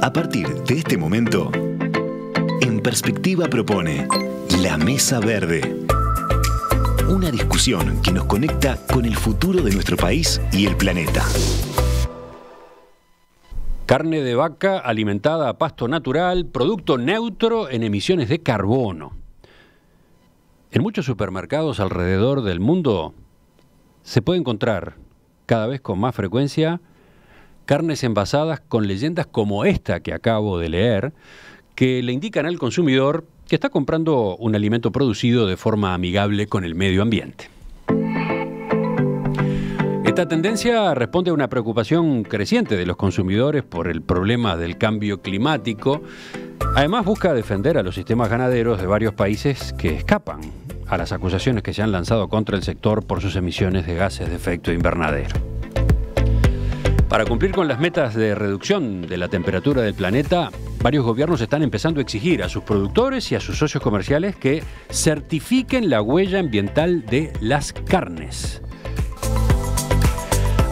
A partir de este momento, En Perspectiva propone La Mesa Verde. Una discusión que nos conecta con el futuro de nuestro país y el planeta. Carne de vaca alimentada a pasto natural, producto neutro en emisiones de carbono. En muchos supermercados alrededor del mundo se puede encontrar cada vez con más frecuencia carnes envasadas con leyendas como esta que acabo de leer, que le indican al consumidor que está comprando un alimento producido de forma amigable con el medio ambiente. Esta tendencia responde a una preocupación creciente de los consumidores por el problema del cambio climático. Además, busca defender a los sistemas ganaderos de varios países que escapan a las acusaciones que se han lanzado contra el sector por sus emisiones de gases de efecto invernadero. Para cumplir con las metas de reducción de la temperatura del planeta, varios gobiernos están empezando a exigir a sus productores y a sus socios comerciales que certifiquen la huella ambiental de las carnes.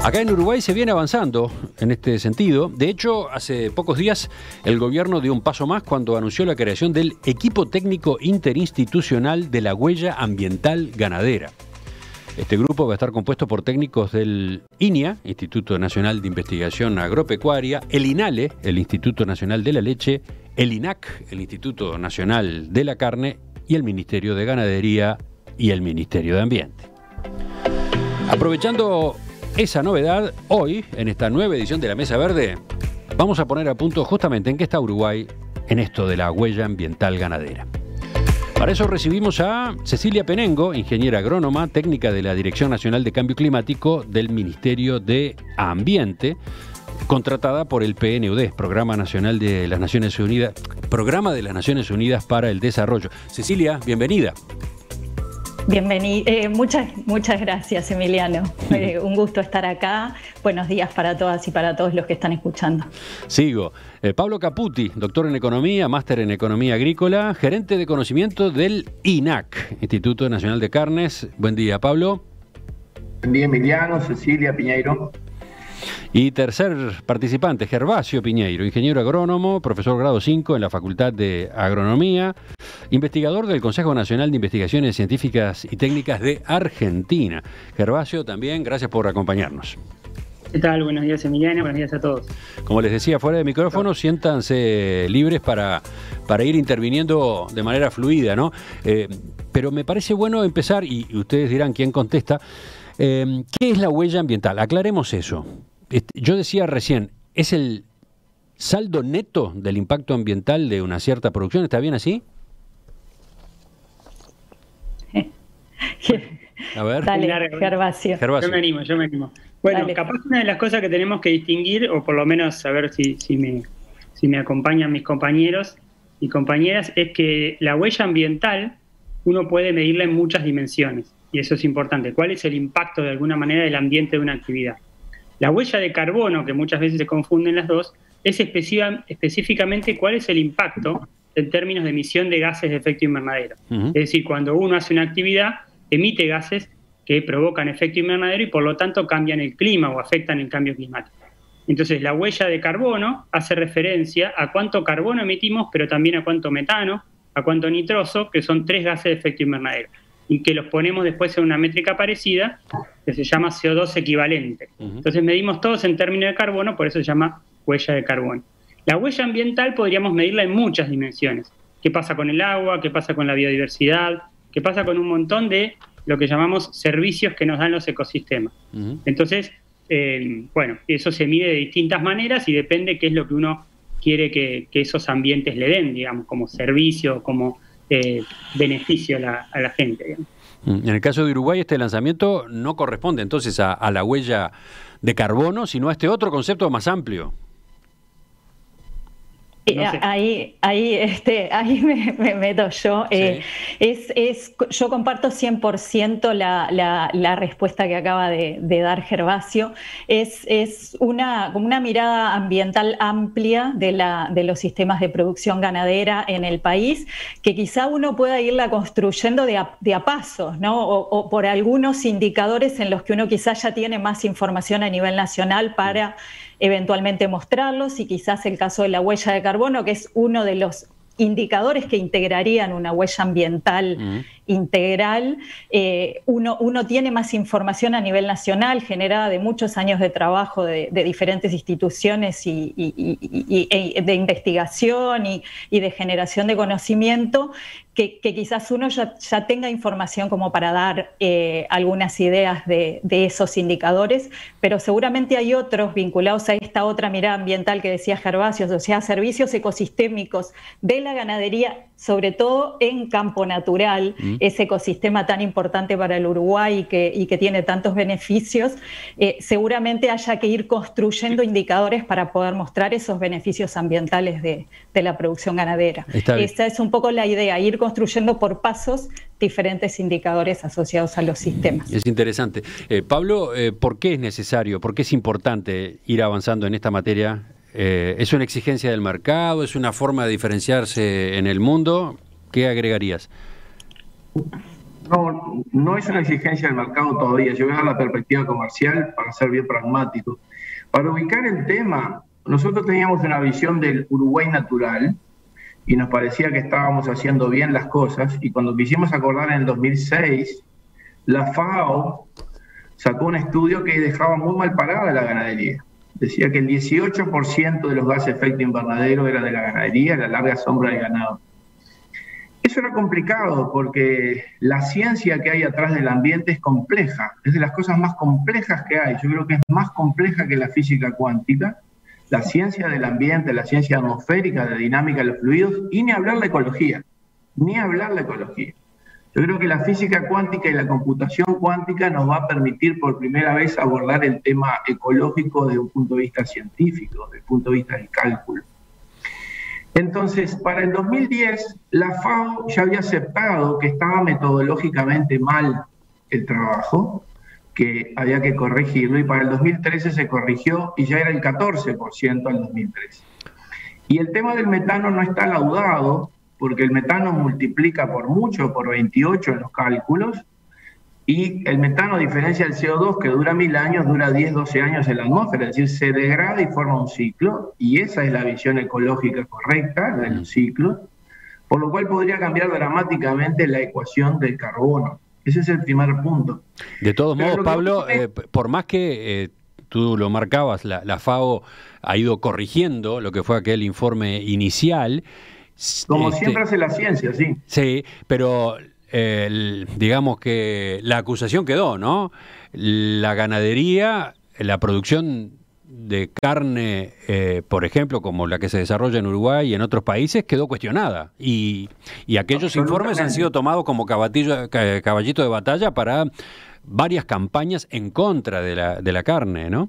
Acá en Uruguay se viene avanzando en este sentido. De hecho, hace pocos días el gobierno dio un paso más cuando anunció la creación del Equipo Técnico Interinstitucional de la Huella Ambiental Ganadera. Este grupo va a estar compuesto por técnicos del INIA, Instituto Nacional de Investigación Agropecuaria, el INALE, el Instituto Nacional de la Leche, el INAC, el Instituto Nacional de la Carne, y el Ministerio de Ganadería y el Ministerio de Ambiente. Aprovechando esa novedad, hoy, en esta nueva edición de La Mesa Verde, vamos a poner a punto justamente en qué está Uruguay en esto de la huella ambiental ganadera. Para eso recibimos a Cecilia Penengo, ingeniera agrónoma, técnica de la Dirección Nacional de Cambio Climático del Ministerio de Ambiente, contratada por el PNUD, Programa Nacional de las Naciones Unidas, Programa de las Naciones Unidas para el Desarrollo. Cecilia, bienvenida. Muchas gracias, Emiliano. Un gusto estar acá. Buenos días para todas y para todos los que están escuchando. Sigo. Pablo Caputi, doctor en Economía, máster en Economía Agrícola, gerente de conocimiento del INAC, Instituto Nacional de Carnes. Buen día, Pablo. Buen día, Emiliano, Cecilia, Piñeiro. Y tercer participante, Gervasio Piñeiro, ingeniero agrónomo, profesor grado 5 en la Facultad de Agronomía, investigador del Consejo Nacional de Investigaciones Científicas y Técnicas de Argentina. Gervasio, también, gracias por acompañarnos. ¿Qué tal? Buenos días, Emiliano. Buenos días a todos. Como les decía, fuera de micrófono, siéntanse libres para ir interviniendo de manera fluida, ¿no? Pero me parece bueno empezar, y ustedes dirán quién contesta, ¿qué es la huella ambiental? Aclaremos eso. Yo decía recién, ¿es el saldo neto del impacto ambiental de una cierta producción? ¿Está bien así? A ver. Dale, Gervasio. Yo me animo. Bueno, dale. Capaz una de las cosas que tenemos que distinguir, o por lo menos a ver si me acompañan mis compañeros y compañeras, es que la huella ambiental uno puede medirla en muchas dimensiones, y eso es importante. ¿Cuál es el impacto de alguna manera del ambiente de una actividad? La huella de carbono, que muchas veces se confunden las dos, es específicamente cuál es el impacto en términos de emisión de gases de efecto invernadero. Es decir, cuando uno hace una actividad, emite gases que provocan efecto invernadero y por lo tanto cambian el clima o afectan el cambio climático. Entonces, la huella de carbono hace referencia a cuánto carbono emitimos, pero también a cuánto metano, a cuánto nitroso, que son 3 gases de efecto invernadero, y que los ponemos después en una métrica parecida que se llama CO2 equivalente. Entonces medimos todos en términos de carbono, por eso se llama huella de carbono. La huella ambiental podríamos medirla en muchas dimensiones. ¿Qué pasa con el agua? ¿Qué pasa con la biodiversidad? ¿Qué pasa con un montón de lo que llamamos servicios que nos dan los ecosistemas? Entonces, eso se mide de distintas maneras y depende qué es lo que uno quiere que esos ambientes le den, digamos, como servicio, como beneficio a la gente, digamos. En el caso de Uruguay, este lanzamiento no corresponde entonces a la huella de carbono, sino a este otro concepto más amplio. No sé. Ahí me meto yo. Sí. Yo comparto 100% la respuesta que acaba de dar Gervasio. Es como una mirada ambiental amplia de los sistemas de producción ganadera en el país, que quizá uno pueda irla construyendo de a pasos, ¿no? O por algunos indicadores en los que uno quizá ya tiene más información a nivel nacional para eventualmente mostrarlos, y quizás el caso de la huella de carbono, que es uno de los indicadores que integrarían una huella ambiental integral. Uno tiene más información a nivel nacional, generada de muchos años de trabajo de diferentes instituciones y de investigación y de generación de conocimiento, que quizás uno ya tenga información como para dar algunas ideas de esos indicadores, pero seguramente hay otros vinculados a esta otra mirada ambiental que decía Gervasio, o sea, servicios ecosistémicos de la ganadería, sobre todo en campo natural, ese ecosistema tan importante para el Uruguay y que tiene tantos beneficios. Seguramente haya que ir construyendo indicadores para poder mostrar esos beneficios ambientales de la producción ganadera. Esa es un poco la idea, ir construyendo por pasos diferentes indicadores asociados a los sistemas. Es interesante. Pablo, ¿por qué es necesario, por qué es importante ir avanzando en esta materia? ¿Es una exigencia del mercado? ¿Es una forma de diferenciarse en el mundo? ¿Qué agregarías? No es una exigencia del mercado todavía. Yo voy a dar la perspectiva comercial para ser bien pragmático. Para ubicar el tema, nosotros teníamos una visión del Uruguay natural y nos parecía que estábamos haciendo bien las cosas, y cuando quisimos acordar en el 2006, la FAO sacó un estudio que dejaba muy mal parada la ganadería. Decía que el 18% de los gases de efecto invernadero era de la ganadería, la larga sombra del ganado. Eso era complicado porque la ciencia que hay atrás del ambiente es compleja, es de las cosas más complejas que hay. Yo creo que es más compleja que la física cuántica, la ciencia del ambiente, la ciencia atmosférica, de dinámica de los fluidos, y ni hablar de ecología, ni hablar de ecología. Yo creo que la física cuántica y la computación cuántica nos va a permitir por primera vez abordar el tema ecológico desde un punto de vista científico, desde el punto de vista del cálculo. Entonces, para el 2010, la FAO ya había aceptado que estaba metodológicamente mal el trabajo, que había que corregirlo, y para el 2013 se corrigió y ya era el 14% al 2013. Y el tema del metano no está laudado, porque el metano multiplica por mucho, por 28 en los cálculos, y el metano, a diferencia del CO2, que dura 1000 años, dura 10, 12 años en la atmósfera, es decir, se degrada y forma un ciclo, y esa es la visión ecológica correcta de los ciclos, por lo cual podría cambiar dramáticamente la ecuación del carbono. Ese es el primer punto. De todos modos, Pablo, por más que tú lo marcabas, la FAO ha ido corrigiendo lo que fue aquel informe inicial. Como siempre hace la ciencia, sí. Sí, pero digamos que la acusación quedó, ¿no? La ganadería, la producción de carne, por ejemplo, como la que se desarrolla en Uruguay y en otros países, quedó cuestionada. Y aquellos informes han sido tomados como caballito de batalla para varias campañas en contra de la carne, ¿no?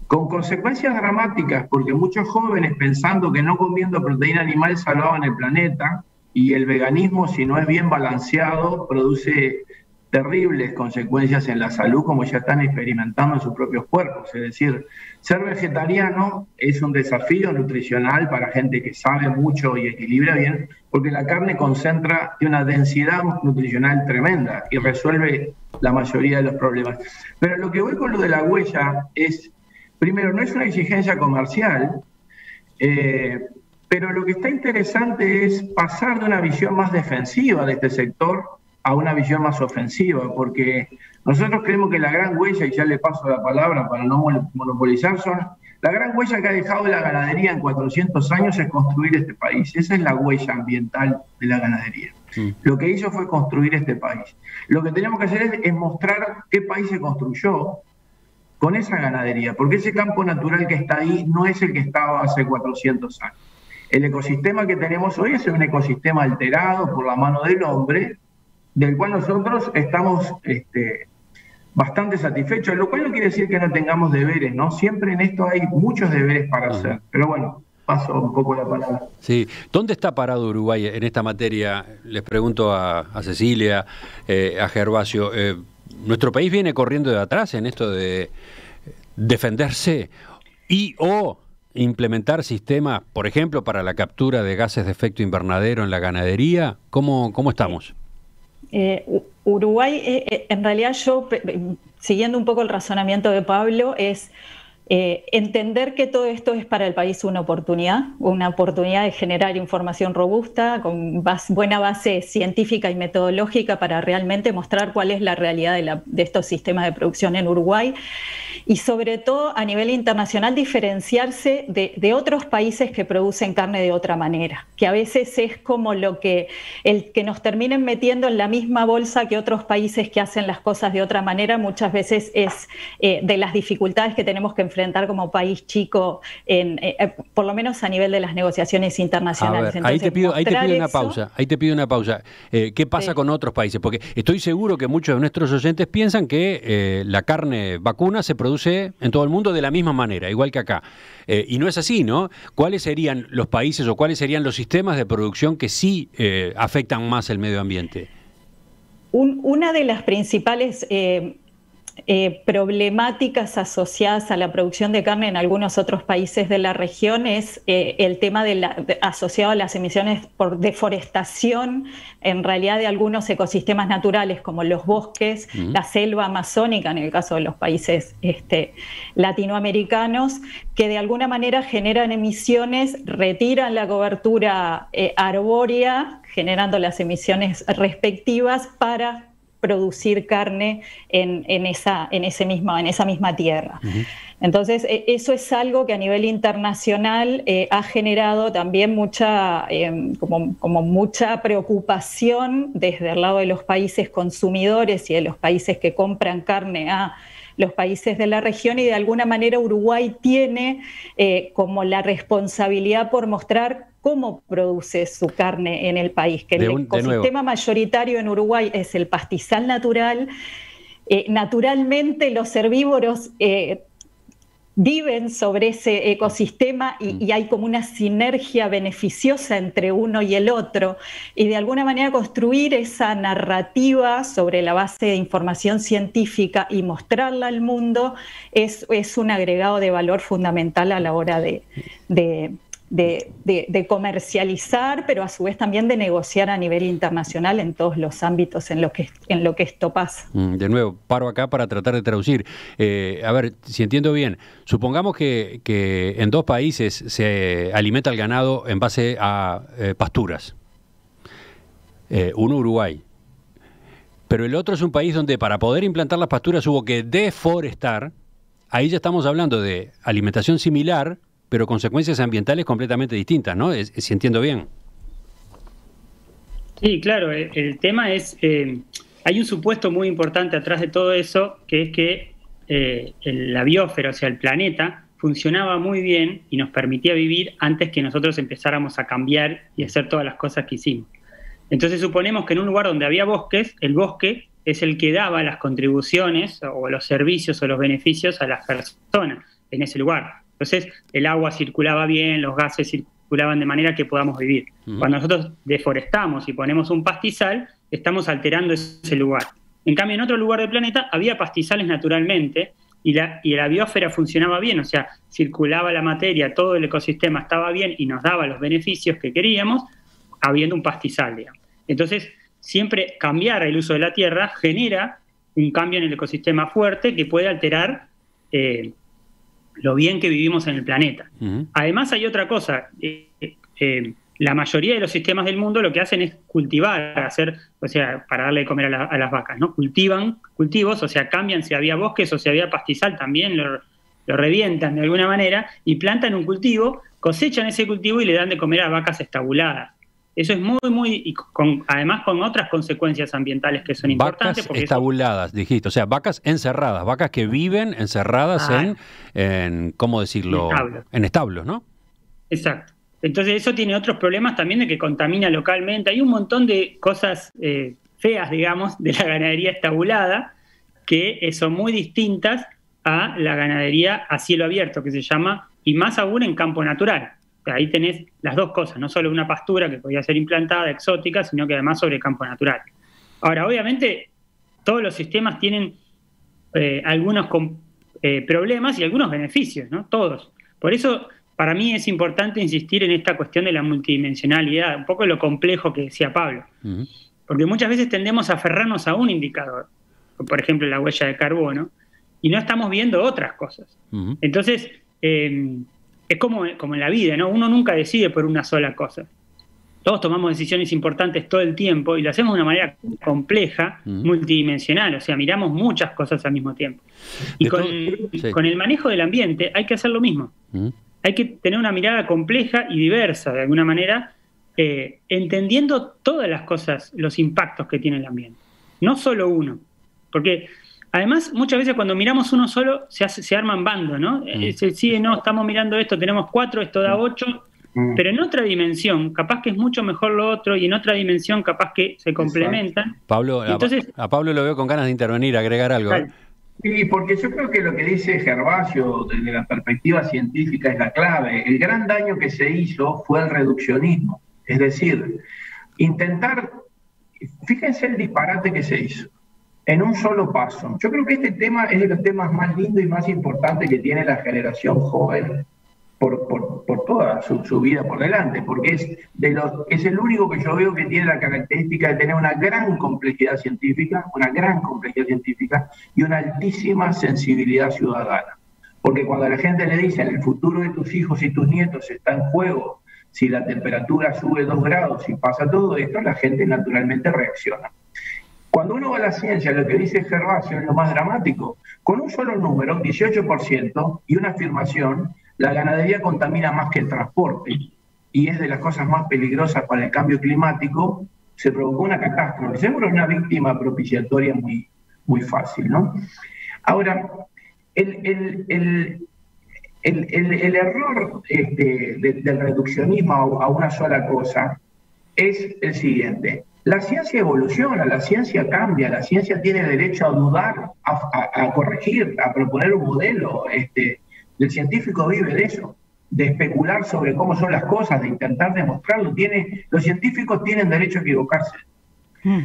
Con consecuencias dramáticas, porque muchos jóvenes, pensando que no comiendo proteína animal salvaban el planeta, y el veganismo, si no es bien balanceado, produce terribles consecuencias en la salud, como ya están experimentando en sus propios cuerpos. Es decir, ser vegetariano es un desafío nutricional para gente que sabe mucho y equilibra bien, porque la carne concentra de una densidad nutricional tremenda y resuelve la mayoría de los problemas. Pero lo que voy con lo de la huella es, primero, no es una exigencia comercial, pero lo que está interesante es pasar de una visión más defensiva de este sector a una visión más ofensiva, porque nosotros creemos que la gran huella, y ya le paso la palabra para no monopolizar, la gran huella que ha dejado la ganadería en 400 años es construir este país. Esa es la huella ambiental de la ganadería. Lo que hizo fue construir este país. Lo que tenemos que hacer es mostrar qué país se construyó con esa ganadería, porque ese campo natural que está ahí no es el que estaba hace 400 años. El ecosistema que tenemos hoy es un ecosistema alterado por la mano del hombre, del cual nosotros estamos bastante satisfechos, lo cual no quiere decir que no tengamos deberes, ¿no? Siempre en esto hay muchos deberes para hacer, pero bueno, paso un poco la palabra. Sí, ¿dónde está parado Uruguay en esta materia? Les pregunto a Cecilia, a Gervasio, ¿nuestro país viene corriendo de atrás en esto de defenderse o implementar sistemas, por ejemplo, para la captura de gases de efecto invernadero en la ganadería? ¿Cómo estamos? Uruguay, en realidad yo, siguiendo un poco el razonamiento de Pablo, es Entender que todo esto es para el país una oportunidad de generar información robusta, con buena base científica y metodológica para realmente mostrar cuál es la realidad de estos sistemas de producción en Uruguay y sobre todo a nivel internacional diferenciarse de otros países que producen carne de otra manera, que a veces es como el que nos terminen metiendo en la misma bolsa que otros países que hacen las cosas de otra manera, muchas veces es de las dificultades que tenemos que enfrentar como país chico, por lo menos a nivel de las negociaciones internacionales. A ver, ahí te pido una pausa. ¿Qué pasa con otros países? Porque estoy seguro que muchos de nuestros oyentes piensan que la carne vacuna se produce en todo el mundo de la misma manera, igual que acá. Y no es así, ¿no? ¿Cuáles serían los países o cuáles serían los sistemas de producción que sí afectan más el medio ambiente? Una de las principales problemáticas asociadas a la producción de carne en algunos otros países de la región es el tema asociado a las emisiones por deforestación, en realidad de algunos ecosistemas naturales como los bosques, la selva amazónica, en el caso de los países latinoamericanos, que de alguna manera generan emisiones, retiran la cobertura arbórea, generando las emisiones respectivas para producir carne en esa misma tierra. Entonces, eso es algo que a nivel internacional ha generado también mucha preocupación desde el lado de los países consumidores y de los países que compran carne a los países de la región, y de alguna manera Uruguay tiene como la responsabilidad por mostrar cómo produce su carne en el país, que el ecosistema mayoritario en Uruguay es el pastizal natural. Naturalmente los herbívoros viven sobre ese ecosistema y hay como una sinergia beneficiosa entre uno y el otro, y de alguna manera construir esa narrativa sobre la base de información científica y mostrarla al mundo es un agregado de valor fundamental a la hora de comercializar, pero a su vez también de negociar a nivel internacional en todos los ámbitos en lo que esto pasa. De nuevo, paro acá para tratar de traducir. A ver, si entiendo bien, supongamos que en dos países se alimenta el ganado en base a pasturas. Uno Uruguay. Pero el otro es un país donde para poder implantar las pasturas hubo que deforestar. Ahí ya estamos hablando de alimentación similar, pero consecuencias ambientales completamente distintas, ¿no? Si entiendo bien. Sí, claro. El tema es, hay un supuesto muy importante atrás de todo eso, que es que la biosfera, o sea, el planeta, funcionaba muy bien y nos permitía vivir antes que nosotros empezáramos a cambiar y hacer todas las cosas que hicimos. Entonces suponemos que en un lugar donde había bosques, el bosque es el que daba las contribuciones o los servicios o los beneficios a las personas en ese lugar. Entonces el agua circulaba bien, los gases circulaban de manera que podamos vivir. Cuando nosotros deforestamos y ponemos un pastizal, estamos alterando ese lugar. En cambio, en otro lugar del planeta había pastizales naturalmente y la biosfera funcionaba bien, o sea, circulaba la materia, todo el ecosistema estaba bien y nos daba los beneficios que queríamos, habiendo un pastizal, digamos. Entonces, siempre cambiar el uso de la tierra genera un cambio en el ecosistema fuerte que puede alterar lo bien que vivimos en el planeta. Además hay otra cosa, la mayoría de los sistemas del mundo lo que hacen es cultivar, o sea, para darle de comer a las vacas, ¿no? Cultivan cultivos, o sea, cambian si había bosques o si había pastizal, también lo revientan de alguna manera y plantan un cultivo, cosechan ese cultivo y le dan de comer a vacas estabuladas. Eso es además con otras consecuencias ambientales que son importantes. Vacas estabuladas, dijiste, o sea, vacas encerradas, vacas que viven encerradas en ¿cómo decirlo? En establos, ¿no? Exacto. Entonces eso tiene otros problemas también de que contamina localmente. Hay un montón de cosas feas, digamos, de la ganadería estabulada que son muy distintas a la ganadería a cielo abierto, que se llama, y más aún en campo natural. Ahí tenés las dos cosas, no solo una pastura que podía ser implantada, exótica, sino que además sobre campo natural. Ahora, obviamente, todos los sistemas tienen algunos problemas y algunos beneficios, ¿no? Todos. Por eso, para mí es importante insistir en esta cuestión de la multidimensionalidad, un poco lo complejo que decía Pablo. Porque muchas veces tendemos a aferrarnos a un indicador, por ejemplo, la huella de carbono, y no estamos viendo otras cosas. Entonces, es como en la vida, ¿no? Uno nunca decide por una sola cosa. Todos tomamos decisiones importantes todo el tiempo y lo hacemos de una manera compleja, multidimensional, o sea, miramos muchas cosas al mismo tiempo. Y con el manejo del ambiente hay que hacer lo mismo. Hay que tener una mirada compleja y diversa, de alguna manera, entendiendo todas las cosas, los impactos que tiene el ambiente. No solo uno. Porque, además, muchas veces cuando miramos uno solo, se arman bandos, ¿no? Sí, no, estamos mirando esto, tenemos 4, esto da 8... Pero en otra dimensión, capaz que es mucho mejor lo otro, y en otra dimensión, capaz que se complementan. Pablo, entonces, a Pablo lo veo con ganas de intervenir, agregar algo. Sí, porque yo creo que lo que dice Gervasio desde la perspectiva científica es la clave. El gran daño que se hizo fue el reduccionismo. Es decir, intentar, fíjense el disparate que se hizo, en un solo paso. Yo creo que este tema es de los temas más lindos y más importantes que tiene la generación joven. Por toda su vida por delante, porque es el único que yo veo que tiene la característica de tener una gran complejidad científica y una altísima sensibilidad ciudadana. Porque cuando a la gente le dicen el futuro de tus hijos y tus nietos está en juego, si la temperatura sube 2 grados y pasa todo esto, la gente naturalmente reacciona. Cuando uno va a la ciencia, lo que dice Gervasio es lo más dramático. Con un solo número, 18%, y una afirmación, la ganadería contamina más que el transporte y es de las cosas más peligrosas para el cambio climático. Se provocó una catástrofe. Seguro es una víctima propiciatoria muy, muy fácil, ¿no? Ahora, el error del reduccionismo a una sola cosa es el siguiente. La ciencia evoluciona, la ciencia cambia, la ciencia tiene derecho a dudar, a corregir, a proponer un modelo. El científico vive de eso, de especular sobre cómo son las cosas, de intentar demostrarlo. Los científicos tienen derecho a equivocarse.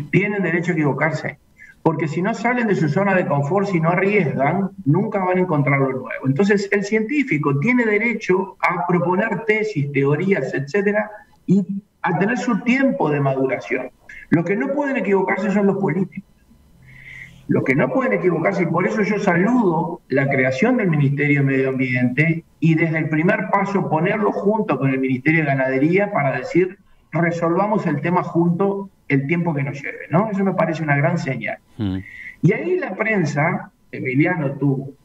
Tienen derecho a equivocarse. Porque si no salen de su zona de confort, si no arriesgan, nunca van a encontrar lo nuevo. Entonces, el científico tiene derecho a proponer tesis, teorías, etcétera, y a tener su tiempo de maduración. Los que no pueden equivocarse son los políticos. Los que no pueden equivocarse, y por eso yo saludo la creación del Ministerio de Medio Ambiente y desde el primer paso ponerlo junto con el Ministerio de Ganadería para decir, resolvamos el tema junto el tiempo que nos lleve, ¿no? Eso me parece una gran señal. Y ahí la prensa, Emiliano, tu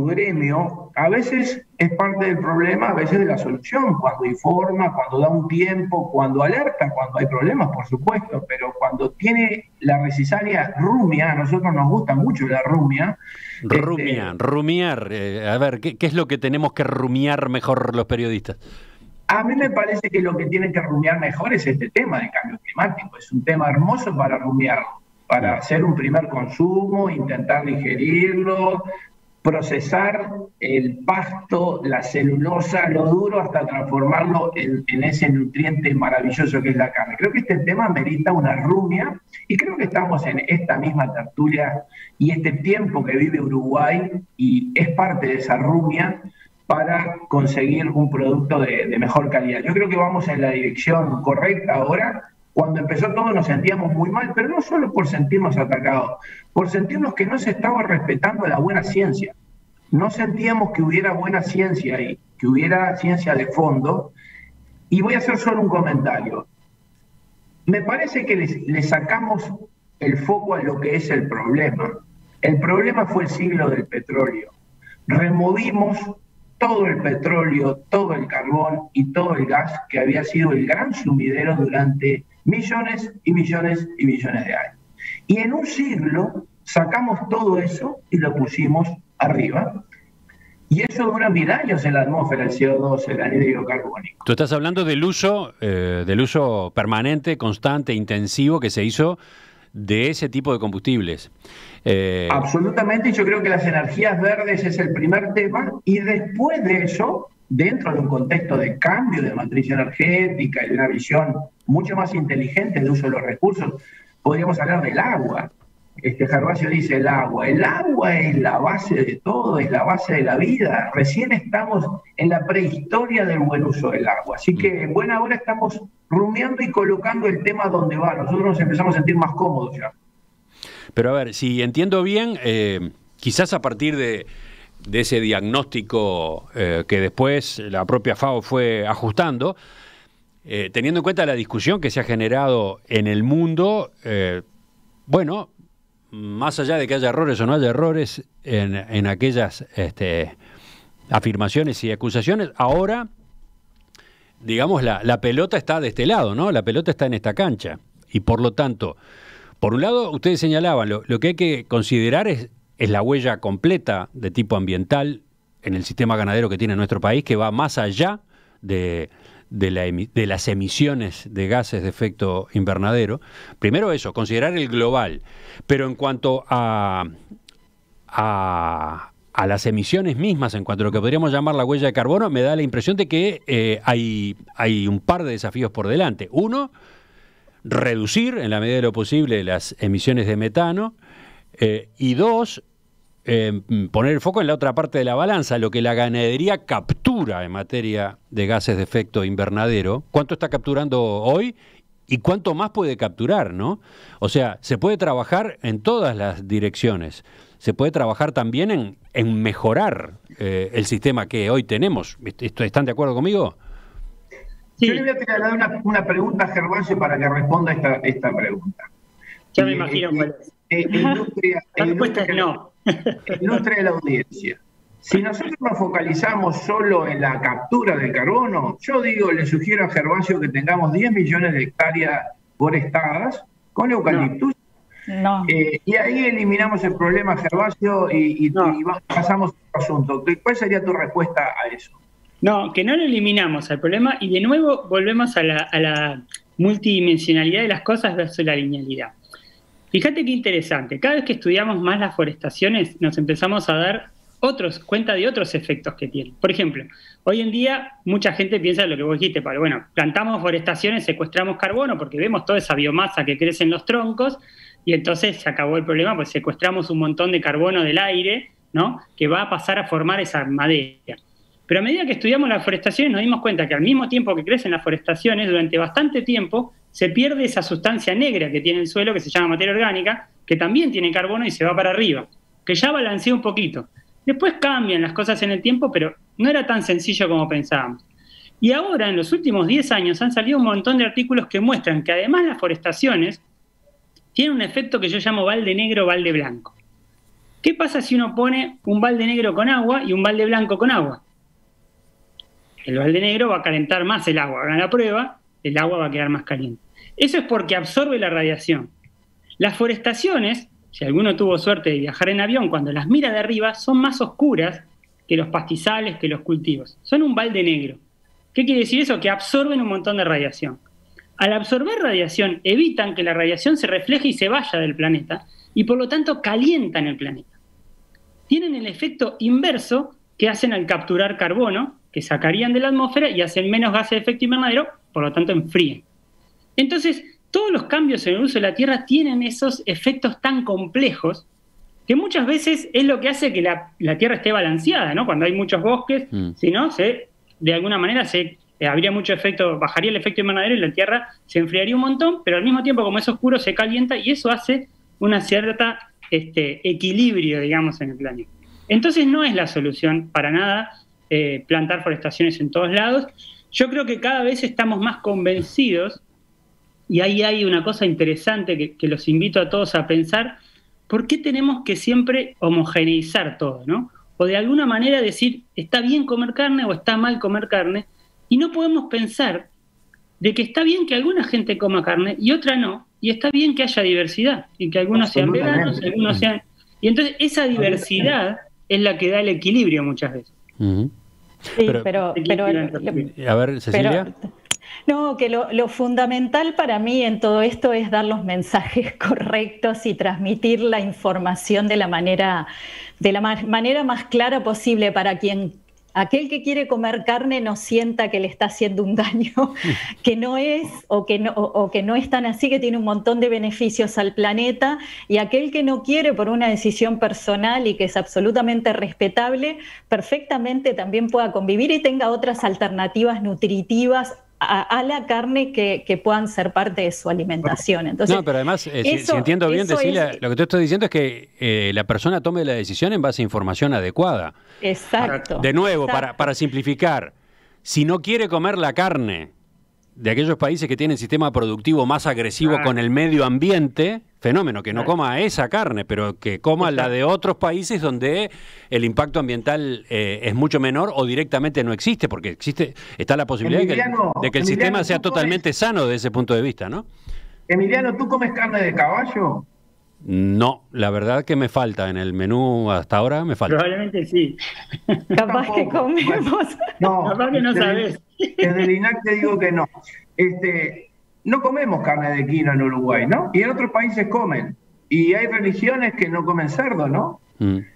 gremio, a veces es parte del problema, a veces de la solución, cuando informa, cuando da un tiempo, cuando alerta, cuando hay problemas, por supuesto, pero cuando tiene la represalia rumia, a nosotros nos gusta mucho la rumia. Rumiar, a ver, ¿qué es lo que tenemos que rumiar mejor los periodistas? A mí me parece que lo que tienen que rumiar mejor es este tema del cambio climático, es un tema hermoso para rumiarlo, para hacer un primer consumo, intentar digerirlo, procesar el pasto, la celulosa, lo duro, hasta transformarlo en ese nutriente maravilloso que es la carne. Creo que este tema merita una rumia y creo que estamos en esta misma tertulia y este tiempo que vive Uruguay y es parte de esa rumia para conseguir un producto de mejor calidad. Yo creo que vamos en la dirección correcta ahora. Cuando empezó todo nos sentíamos muy mal, pero no solo por sentirnos atacados, por sentirnos que no se estaba respetando la buena ciencia. No sentíamos que hubiera buena ciencia ahí, que hubiera ciencia de fondo. Y voy a hacer solo un comentario. Me parece que le sacamos el foco a lo que es el problema. El problema fue el siglo del petróleo. Removimos todo el petróleo, todo el carbón y todo el gas que había sido el gran sumidero durante millones y millones y millones de años. Y en un siglo sacamos todo eso y lo pusimos arriba. Y eso dura 1000 años en la atmósfera, el CO2, el anhídrido carbónico. Tú estás hablando del uso permanente, constante, intensivo que se hizo de ese tipo de combustibles. Absolutamente, y yo creo que las energías verdes es el primer tema, y después de eso, dentro de un contexto de cambio de matriz energética y de una visión mucho más inteligente de uso de los recursos, podríamos hablar del agua. Gervasio dice el agua es la base de todo, es la base de la vida. Recién estamos en la prehistoria del buen uso del agua. Así que en buena hora estamos rumiando y colocando el tema donde va. Nosotros nos empezamos a sentir más cómodos ya. Pero a ver, si entiendo bien, quizás a partir de ese diagnóstico que después la propia FAO fue ajustando, teniendo en cuenta la discusión que se ha generado en el mundo, bueno, más allá de que haya errores o no haya errores en aquellas afirmaciones y acusaciones, ahora, digamos, la pelota está de este lado, ¿no? La pelota está en esta cancha. Y por lo tanto, por un lado, ustedes señalaban, lo que hay que considerar es la huella completa de tipo ambiental en el sistema ganadero que tiene nuestro país, que va más allá de las emisiones de gases de efecto invernadero. Primero eso, considerar el global. Pero en cuanto a las emisiones mismas, en cuanto a lo que podríamos llamar la huella de carbono, me da la impresión de que hay un par de desafíos por delante. Uno, reducir en la medida de lo posible las emisiones de metano, y dos, poner el foco en la otra parte de la balanza, lo que la ganadería captura en materia de gases de efecto invernadero, cuánto está capturando hoy y cuánto más puede capturar, ¿no? O sea, se puede trabajar en todas las direcciones, se puede trabajar también en mejorar el sistema que hoy tenemos. ¿Están de acuerdo conmigo? Sí. Yo le voy a tirar una pregunta a Gervasio para que responda esta pregunta. Ya me imagino cuál es. La respuesta es no. Ilustre de la audiencia. Si nosotros nos focalizamos solo en la captura de carbono, yo le sugiero a Gervasio que tengamos 10 millones de hectáreas forestadas con eucaliptus. No. Y ahí eliminamos el problema, Gervasio, y pasamos al asunto. ¿Cuál sería tu respuesta a eso? No, que no lo eliminamos al problema y de nuevo volvemos a la multidimensionalidad de las cosas versus la linealidad. Fíjate qué interesante, cada vez que estudiamos más las forestaciones nos empezamos a dar cuenta de otros efectos que tienen. Por ejemplo, hoy en día mucha gente piensa lo que vos dijiste, Pablo. Bueno, plantamos forestaciones, secuestramos carbono porque vemos toda esa biomasa que crece en los troncos y entonces se acabó el problema, pues secuestramos un montón de carbono del aire, ¿no? Que va a pasar a formar esa madera. Pero a medida que estudiamos las forestaciones nos dimos cuenta que al mismo tiempo que crecen las forestaciones, durante bastante tiempo se pierde esa sustancia negra que tiene el suelo, que se llama materia orgánica, que también tiene carbono y se va para arriba, que ya balancea un poquito. Después cambian las cosas en el tiempo, pero no era tan sencillo como pensábamos. Y ahora, en los últimos 10 años, han salido un montón de artículos que muestran que además las forestaciones tienen un efecto que yo llamo balde negro, balde blanco. ¿Qué pasa si uno pone un balde negro con agua y un balde blanco con agua? El balde negro va a calentar más el agua. Hagan la prueba, el agua va a quedar más caliente. Eso es porque absorbe la radiación. Las forestaciones, si alguno tuvo suerte de viajar en avión, cuando las mira de arriba, son más oscuras que los pastizales, que los cultivos. Son un balde negro. ¿Qué quiere decir eso? Que absorben un montón de radiación. Al absorber radiación, evitan que la radiación se refleje y se vaya del planeta, y por lo tanto calientan el planeta. Tienen el efecto inverso que hacen al capturar carbono, que sacarían de la atmósfera y hacen menos gases de efecto invernadero, por lo tanto enfríen. Entonces, todos los cambios en el uso de la Tierra tienen esos efectos tan complejos que muchas veces es lo que hace que la Tierra esté balanceada, ¿no? Cuando hay muchos bosques, si no, de alguna manera habría mucho efecto, bajaría el efecto invernadero y la Tierra se enfriaría un montón, pero al mismo tiempo, como es oscuro, se calienta y eso hace una cierta equilibrio, digamos, en el planeta. Entonces no es la solución para nada plantar forestaciones en todos lados. Yo creo que cada vez estamos más convencidos, y ahí hay una cosa interesante que los invito a todos a pensar: ¿por qué tenemos que siempre homogeneizar todo, ¿no? O de alguna manera decir, está bien comer carne o está mal comer carne, y no podemos pensar de que está bien que alguna gente coma carne y otra no, y está bien que haya diversidad, y que algunos sean veganos, algunos sean... Y entonces esa diversidad es la que da el equilibrio muchas veces. Uh-huh. Sí, pero a ver, Cecilia. No, que lo fundamental para mí en todo esto es dar los mensajes correctos y transmitir la información de la manera más clara posible para aquel que quiere comer carne no sienta que le está haciendo un daño que no es o que no es tan así, que tiene un montón de beneficios al planeta, y aquel que no quiere por una decisión personal y que es absolutamente respetable, perfectamente también pueda convivir y tenga otras alternativas nutritivas a la carne que puedan ser parte de su alimentación. Entonces, no, pero además, si entiendo bien, Cecilia, lo que te estoy diciendo es que la persona tome la decisión en base a información adecuada. Exacto. De nuevo, exacto. Para simplificar, si no quiere comer la carne de aquellos países que tienen sistema productivo más agresivo con el medio ambiente, fenómeno, que no coma esa carne, pero que coma la de otros países donde el impacto ambiental es mucho menor o directamente no existe, porque está la posibilidad de que el sistema sea totalmente sano desde ese punto de vista, ¿no? Emiliano, ¿tú comes carne de caballo? No, la verdad que me falta en el menú hasta ahora, me falta. Probablemente sí. Capaz que comemos. No, capaz que no sabes. Desde el INAC te digo que no. No comemos carne de equino en Uruguay, ¿no? Y en otros países comen. Y hay religiones que no comen cerdo, ¿no?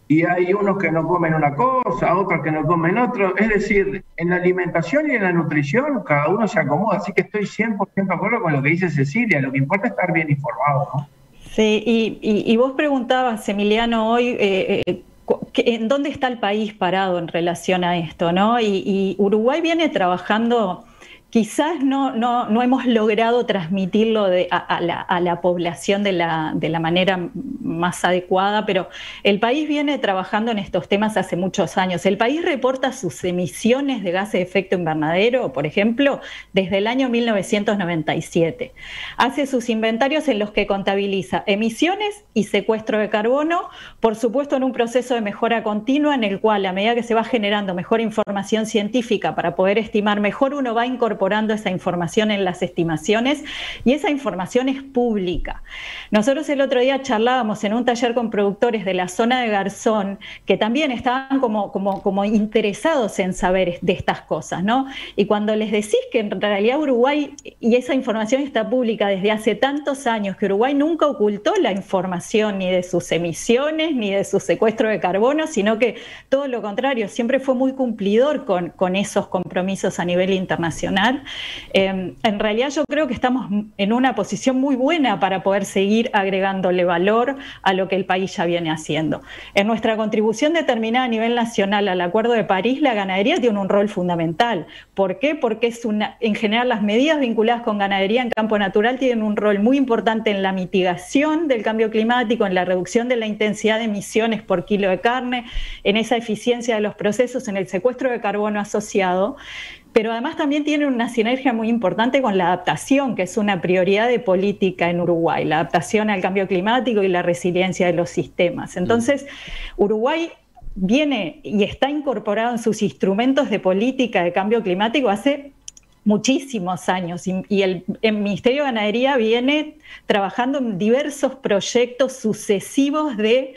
Y hay unos que no comen una cosa, otros que no comen otro. Es decir, en la alimentación y en la nutrición cada uno se acomoda. Así que estoy 100% de acuerdo con lo que dice Cecilia. Lo que importa es estar bien informado, ¿no? Sí, y vos preguntabas, Emiliano, hoy ¿en dónde está el país parado en relación a esto, ¿no? Y Uruguay viene trabajando, quizás no hemos logrado transmitirlo a la población de la manera más adecuada, pero el país viene trabajando en estos temas hace muchos años. El país reporta sus emisiones de gases de efecto invernadero, por ejemplo, desde el año 1997. Hace sus inventarios en los que contabiliza emisiones y secuestro de carbono, por supuesto en un proceso de mejora continua en el cual, a medida que se va generando mejor información científica para poder estimar mejor, uno va incorporando esa información en las estimaciones y esa información es pública. Nosotros el otro día charlábamos en un taller con productores de la zona de Garzón que también estaban como interesados en saber de estas cosas, ¿no? Y cuando les decís que en realidad Uruguay, y esa información está pública desde hace tantos años, que Uruguay nunca ocultó la información ni de sus emisiones ni de su secuestro de carbono, sino que todo lo contrario, siempre fue muy cumplidor con esos compromisos a nivel internacional. En realidad yo creo que estamos en una posición muy buena para poder seguir agregándole valor a lo que el país ya viene haciendo. En nuestra contribución determinada a nivel nacional al Acuerdo de París, la ganadería tiene un rol fundamental. ¿Por qué? Porque en general las medidas vinculadas con ganadería en campo natural tienen un rol muy importante en la mitigación del cambio climático, en la reducción de la intensidad de emisiones por kilo de carne, en esa eficiencia de los procesos, en el secuestro de carbono asociado. Pero además también tiene una sinergia muy importante con la adaptación, que es una prioridad de política en Uruguay, la adaptación al cambio climático y la resiliencia de los sistemas. Entonces, Uruguay viene y está incorporado en sus instrumentos de política de cambio climático hace muchísimos años y el Ministerio de Ganadería viene trabajando en diversos proyectos sucesivos de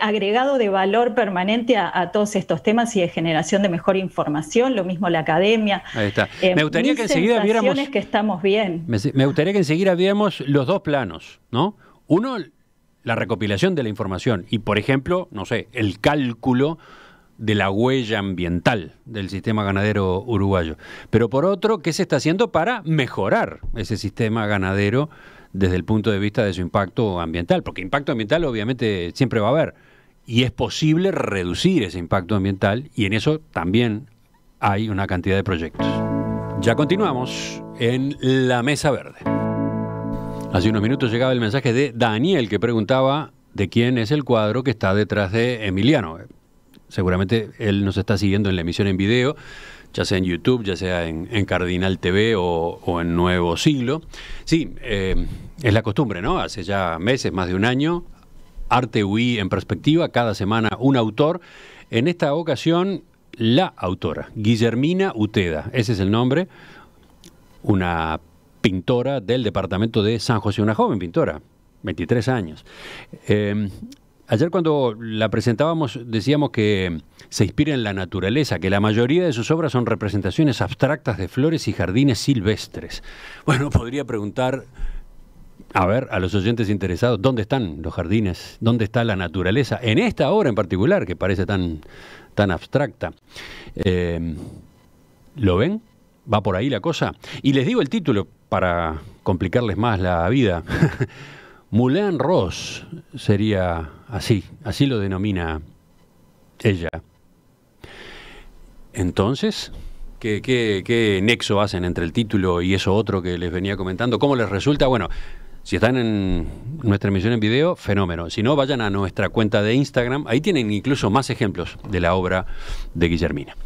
agregado de valor permanente a todos estos temas y de generación de mejor información, lo mismo la academia. Ahí está. Me gustaría que enseguida viéramos que estamos bien. Me gustaría que enseguida viéramos los dos planos, ¿no? Uno, la recopilación de la información y, por ejemplo, no sé, el cálculo de la huella ambiental del sistema ganadero uruguayo. Pero por otro, ¿qué se está haciendo para mejorar ese sistema ganadero desde el punto de vista de su impacto ambiental? Porque impacto ambiental obviamente siempre va a haber y es posible reducir ese impacto ambiental y en eso también hay una cantidad de proyectos. Ya continuamos en La Mesa Verde. Hace unos minutos llegaba el mensaje de Daniel que preguntaba de quién es el cuadro que está detrás de Emiliano. Seguramente él nos está siguiendo en la emisión en video, ya sea en YouTube, ya sea en Cardinal TV o en Nuevo Siglo. Sí, es la costumbre, ¿no? Hace ya meses, más de un año, Arte UI en perspectiva, cada semana un autor. En esta ocasión, la autora, Guillermina Uteda, ese es el nombre, una pintora del departamento de San José, una joven pintora, 23 años. Ayer cuando la presentábamos decíamos que se inspira en la naturaleza, que la mayoría de sus obras son representaciones abstractas de flores y jardines silvestres. Bueno, podría preguntar, a ver, a los oyentes interesados, ¿dónde están los jardines? ¿Dónde está la naturaleza? En esta obra en particular, que parece tan abstracta. ¿Lo ven? ¿Va por ahí la cosa? Y les digo el título para complicarles más la vida. Moulin Rose sería así lo denomina ella. Entonces, ¿Qué nexo hacen entre el título y eso otro que les venía comentando? ¿Cómo les resulta? Bueno, si están en nuestra emisión en video, fenómeno. Si no, vayan a nuestra cuenta de Instagram. Ahí tienen incluso más ejemplos de la obra de Guillermina.